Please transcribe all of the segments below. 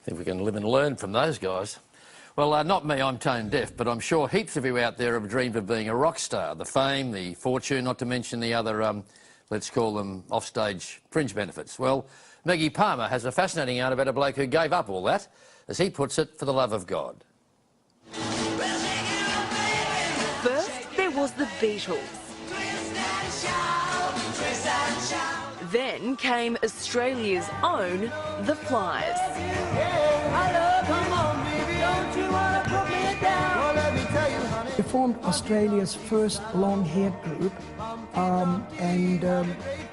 Think we can live and learn from those guys. Well, not me, I'm tone deaf, but I'm sure heaps of you out there have dreamed of being a rock star. The fame, the fortune, not to mention the other, let's call them offstage fringe benefits. Well, Maggie Palmer has a fascinating yarn about a bloke who gave up all that, as he puts it, for the love of God. First, there was the Beatles. Then came Australia's own The Flies. We formed Australia's first long-haired group, and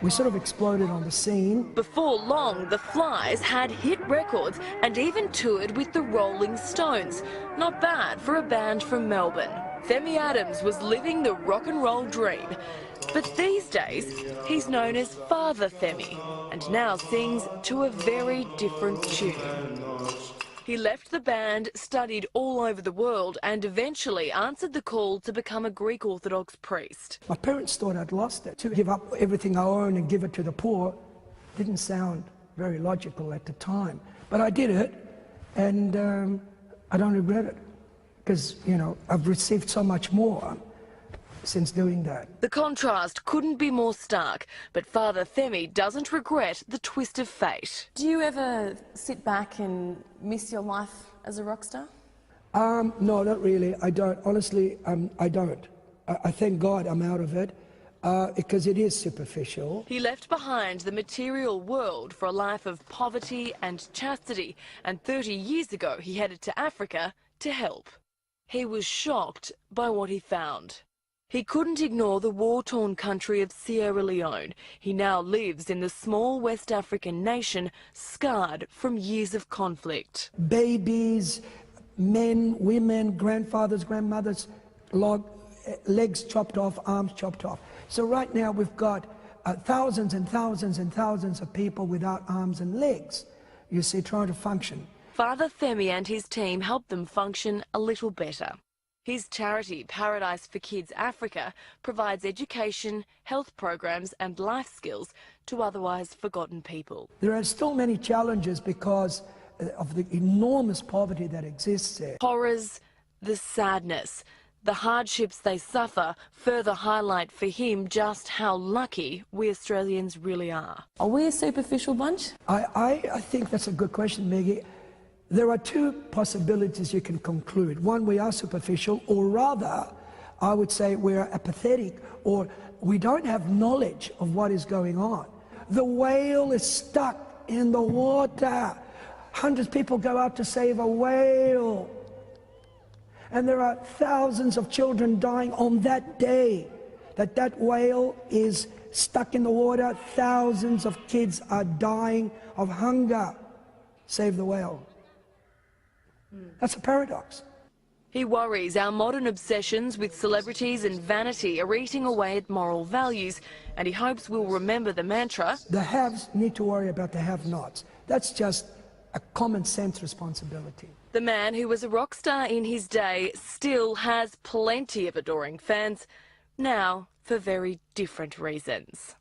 we sort of exploded on the scene. Before long, The Flies had hit records and even toured with the Rolling Stones. Not bad for a band from Melbourne. Themmy Adams was living the rock and roll dream. But these days, he's known as Father Themmy, and now sings to a very different tune. He left the band, studied all over the world, and eventually answered the call to become a Greek Orthodox priest. My parents thought I'd lost it. To give up everything I own and give it to the poor didn't sound very logical at the time. But I did it, and I don't regret it, because, you know, I've received so much more since doing that. The contrast couldn't be more stark, but Father Themmy doesn't regret the twist of fate. Do you ever sit back and miss your life as a rock star? No, not really. I don't. Honestly, I don't. I thank God I'm out of it, because it is superficial. He left behind the material world for a life of poverty and chastity, and 30 years ago he headed to Africa to help. He was shocked by what he found. He couldn't ignore the war-torn country of Sierra Leone. He now lives in the small West African nation, scarred from years of conflict. Babies, men, women, grandfathers, grandmothers, legs chopped off, arms chopped off. So right now we've got thousands and thousands and thousands of people without arms and legs, you see, trying to function. Father Themmy and his team help them function a little better. His charity, Paradise for Kids Africa, provides education, health programs and life skills to otherwise forgotten people. There are still many challenges because of the enormous poverty that exists there. Horrors, the sadness, the hardships they suffer further highlight for him just how lucky we Australians really are. Are we a superficial bunch? I think that's a good question, Maggie. There are two possibilities you can conclude. One, we are superficial, or rather, I would say we're apathetic, or we don't have knowledge of what is going on. The whale is stuck in the water. Hundreds of people go out to save a whale. And there are thousands of children dying on that day that whale is stuck in the water. Thousands of kids are dying of hunger. Save the whale. That's a paradox. He worries our modern obsessions with celebrities and vanity are eating away at moral values, and he hopes we'll remember the mantra. The haves need to worry about the have-nots. That's just a common sense responsibility. The man who was a rock star in his day still has plenty of adoring fans, now for very different reasons.